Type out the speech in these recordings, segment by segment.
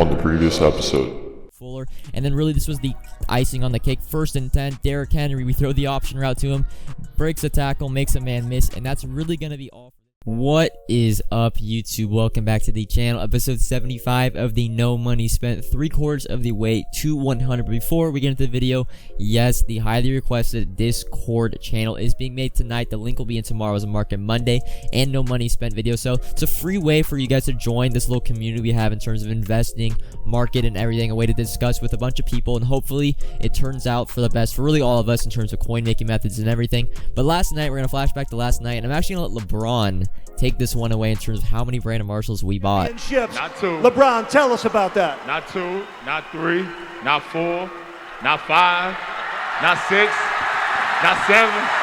on the previous episode. Fuller, and then really this was the icing on the cake. 1st and 10, Derrick Henry, we throw the option route to him, breaks a tackle, makes a man miss, and that's really going to be all. What is up, YouTube? Welcome back to the channel, episode 75 of the No Money Spent, 3/4 of the way to 100. But before we get into the video, yes, the highly requested Discord channel is being made tonight. The link will be in tomorrow's Market Monday and No Money Spent video. So it's a free way for you guys to join this little community we have in terms of investing, market, and everything. A way to discuss with a bunch of people, and hopefully it turns out for the best for really all of us in terms of coin making methods and everything. But last night, we're going to flash back to last night, and I'm actually going to let LeBron take this one away in terms of how many Brandon Marshalls we bought. Not 2. LeBron, tell us about that. Not 2, not 3, not 4, not 5, not 6, not 7.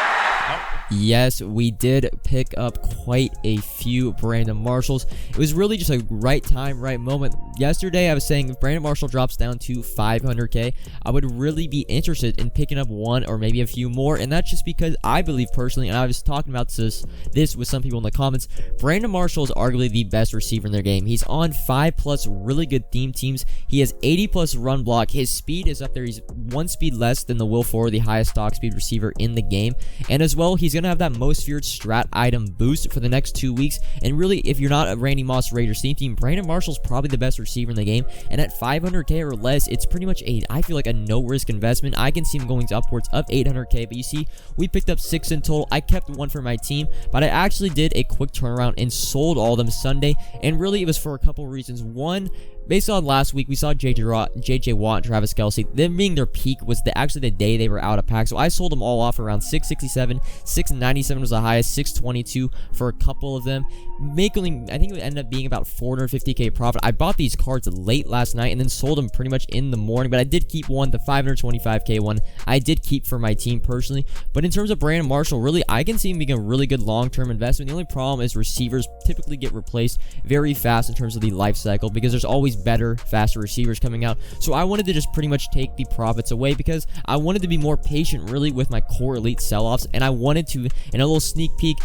Yes, we did pick up quite a few Brandon Marshalls. It was really just a right time, right moment. Yesterday, I was saying if Brandon Marshall drops down to 500K, I would really be interested in picking up one or maybe a few more. And that's just because I believe personally, and I was talking about this with some people in the comments, Brandon Marshall is arguably the best receiver in their game. He's on 5+ really good theme teams. He has 80+ run block. His speed is up there. He's one speed less than the Will Fuller, the highest stock speed receiver in the game. And as well, he's going to have that most feared strat item boost for the next 2 weeks. And really, if you're not a Randy Moss Raiders team, Brandon Marshall's probably the best receiver in the game. And at 500K or less, it's pretty much I feel like a no risk investment. I can see him going to upwards of 800K, but you see, we picked up 6 in total. I kept one for my team, but I actually did a quick turnaround and sold all of them Sunday. And really, it was for a couple reasons. One, based on last week, we saw JJ Watt and Travis Kelce. Them being their peak was actually the day they were out of pack. So I sold them all off around 667. 697 was the highest. 622 for a couple of them. I think it would end up being about 450K profit. I bought these cards late last night and then sold them pretty much in the morning. But I did keep one, the 525K one. I did keep for my team personally. But in terms of Brandon Marshall, really, I can see him being a really good long-term investment. The only problem is receivers typically get replaced very fast in terms of the life cycle because there's always better, faster receivers coming out. So I wanted to just pretty much take the profits away because I wanted to be more patient really with my core elite sell-offs, and I wanted to, in a little sneak peek,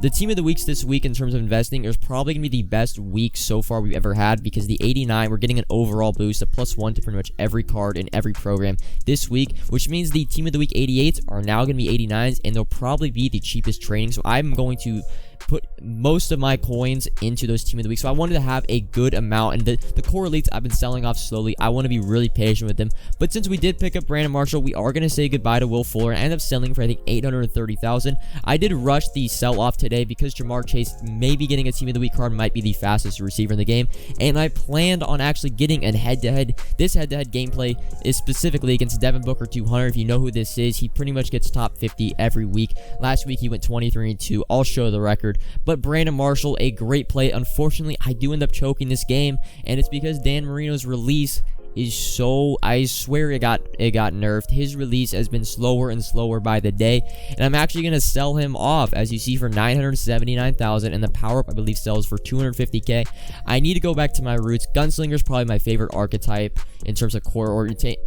the team of the weeks this week in terms of investing is probably going to be the best week so far we've ever had because the 89, we're getting an overall boost, a +1 to pretty much every card in every program this week, which means the team of the week 88s are now going to be 89s, and they'll probably be the cheapest trading. So I'm going to put most of my coins into those team of the week. So I wanted to have a good amount, and the core elites I've been selling off slowly. I want to be really patient with them. But since we did pick up Brandon Marshall, we are going to say goodbye to Will Fuller and end up selling for I think 830,000. I did rush the sell off today because Jamar Chase maybe getting a team of the week card might be the fastest receiver in the game, and I planned on actually getting a head-to-head. This head-to-head gameplay is specifically against Devin Booker 200. If you know who this is, he pretty much gets top 50 every week. Last week he went 23-2. I'll show the record. But Brandon Marshall, a great play. Unfortunately, I do end up choking this game, and it's because Dan Marino's release is so, I swear it got nerfed. His release has been slower and slower by the day, and I'm actually going to sell him off, as you see, for 979,000, and the power-up, I believe, sells for 250K. I need to go back to my roots. Gunslinger is probably my favorite archetype in terms of core or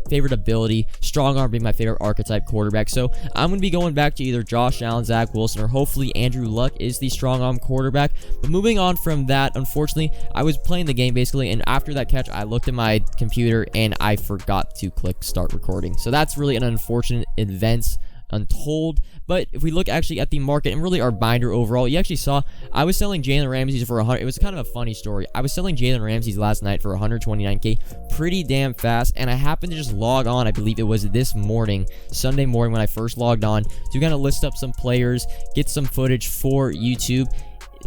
favorite ability. Strong arm being my favorite archetype quarterback, so I'm going to be going back to either Josh Allen, Zach Wilson, or hopefully Andrew Luck is the strong arm quarterback. But moving on from that, unfortunately, I was playing the game basically, and after that catch, I looked at my computer and I forgot to click start recording. So that's really an unfortunate event, untold. But if we look actually at the market and really our binder overall, you actually saw I was selling Jalen Ramsey's for 100. It was kind of a funny story. I was selling Jalen Ramsey's last night for 129K pretty damn fast, and I happened to just log on, I believe it was this morning, Sunday morning when I first logged on, to kind of list up some players, get some footage for YouTube.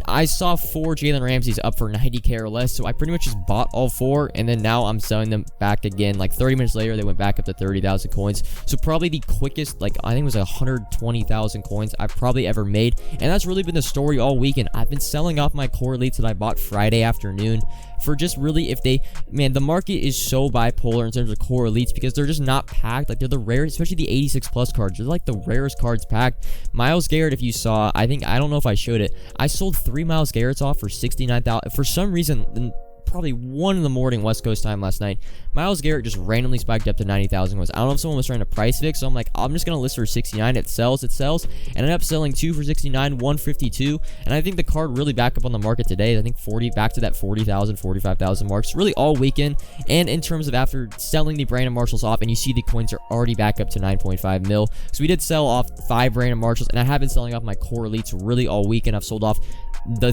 I saw 4 Jalen Ramsey's up for 90K or less, so I pretty much just bought all 4, and then now I'm selling them back again. Like 30 minutes later, they went back up to 30,000 coins. So probably the quickest, like I think it was 120,000 coins I've probably ever made, and that's really been the story all weekend. I've been selling off my core elites that I bought Friday afternoon for just really, if they, man, the market is so bipolar in terms of core elites because they're just not packed. Like they're the rarest, especially the 86 plus cards. They're like the rarest cards packed. Myles Garrett, if you saw, I don't know if I showed it. I sold 3 Myles Garrett's off for 69,000. For some reason, probably 1 in the morning West Coast time last night. Myles Garrett just randomly spiked up to 90,000 coins. I don't know if someone was trying to price fix, so I'm like, I'm just going to list for 69. It sells, and I ended up selling 2 for 69, 152, and I think the card really back up on the market today. I think 40, back to that 40,000, 45,000 marks, really all weekend. And in terms of after selling the Brandon Marshalls off, and you see the coins are already back up to 9.5 mil. So we did sell off 5 Brandon Marshalls, and I have been selling off my core elites really all weekend. I've sold off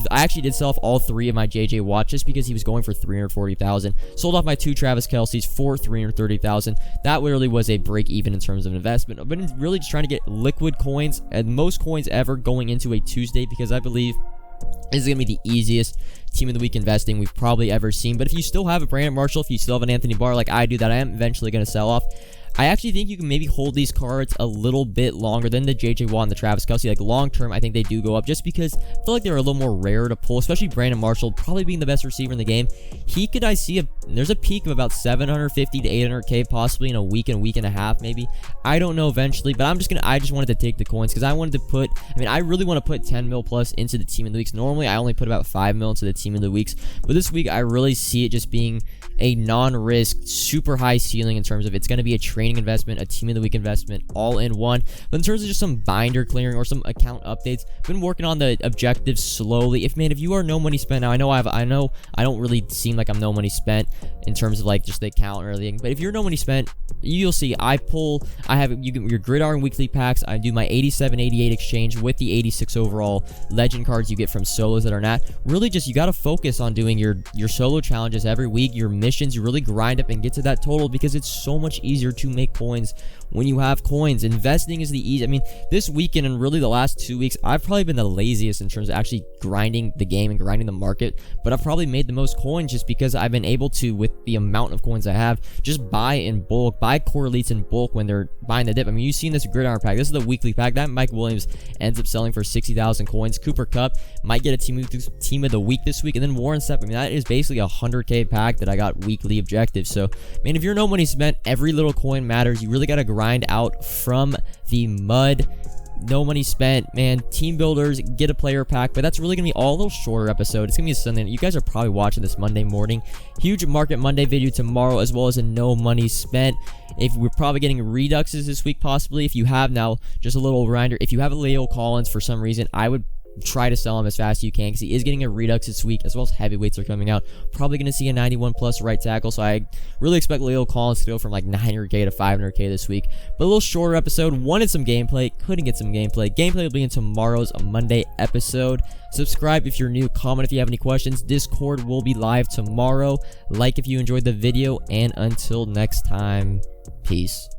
I actually did sell off all 3 of my JJ Watt just because he was going for 340,000. Sold off my 2 Travis Kelce's for 330,000. That literally was a break even in terms of investment. I've been really just trying to get liquid coins and most coins ever going into a Tuesday, because I believe this is going to be the easiest team of the week investing we've probably ever seen. But if you still have a Brandon Marshall, if you still have an Anthony Barr like I do, that I am eventually going to sell off, I actually think you can maybe hold these cards a little bit longer than the JJ Watt and the Travis Kelce. Like long term, I think they do go up just because I feel like they're a little more rare to pull, especially Brandon Marshall probably being the best receiver in the game. He could, there's a peak of about 750 to 800K possibly in a week and a half maybe. I don't know eventually, but I just wanted to take the coins because I wanted to put, I really want to put 10 mil plus into the team of the weeks. Normally, I only put about 5 mil into the team of the weeks, but this week I really see it just being a non-risk, super high ceiling in terms of it's going to be a training investment, a team of the week investment, all in one. But in terms of just some binder clearing or some account updates, I've been working on the objectives slowly. If you are no money spent, now I know I don't really seem like I'm no money spent in terms of like just the account or everything, but if you're no money spent, you'll see I have your gridiron weekly packs. I do my 87-88 exchange with the 86 overall legend cards you get from solos that are not really just, you got to focus on doing your solo challenges every week, your missions. You really grind up and get to that total because it's so much easier to make coins when you have coins. Investing is the easy. This weekend and really the last 2 weeks, I've probably been the laziest in terms of actually grinding the game and grinding the market, but I've probably made the most coins just because I've been able to, with the amount of coins I have, just buy in bulk, buy core elites in bulk when they're buying the dip. You've seen this gridiron pack. This is the weekly pack that Mike Williams ends up selling for 60,000 coins. Cooper Kupp might get a team of the week this week, and then Warren Sapp. that is basically a 100K pack that I got weekly objectives. So, if you're no money spent, every little coin matters. You really got to grind out from the mud. No money spent, man. Team builders, get a player pack. But that's really gonna be all a little shorter episode. It's gonna be a Sunday. You guys are probably watching this Monday morning. Huge Market Monday video tomorrow, as well as a no money spent. If we're probably getting reduxes this week, possibly. If you have now, just a little reminder, if you have a Leo Collins for some reason, I would try to sell him as fast as you can because he is getting a redux this week, as well as heavyweights are coming out. Probably going to see a 91 plus right tackle, so I really expect Leo Collins to go from like 900K to 500K this week. But a little shorter episode. Wanted some gameplay, couldn't get some gameplay. Gameplay will be in tomorrow's Monday episode. Subscribe if you're new, comment if you have any questions. Discord will be live tomorrow. Like if you enjoyed the video, and until next time, peace.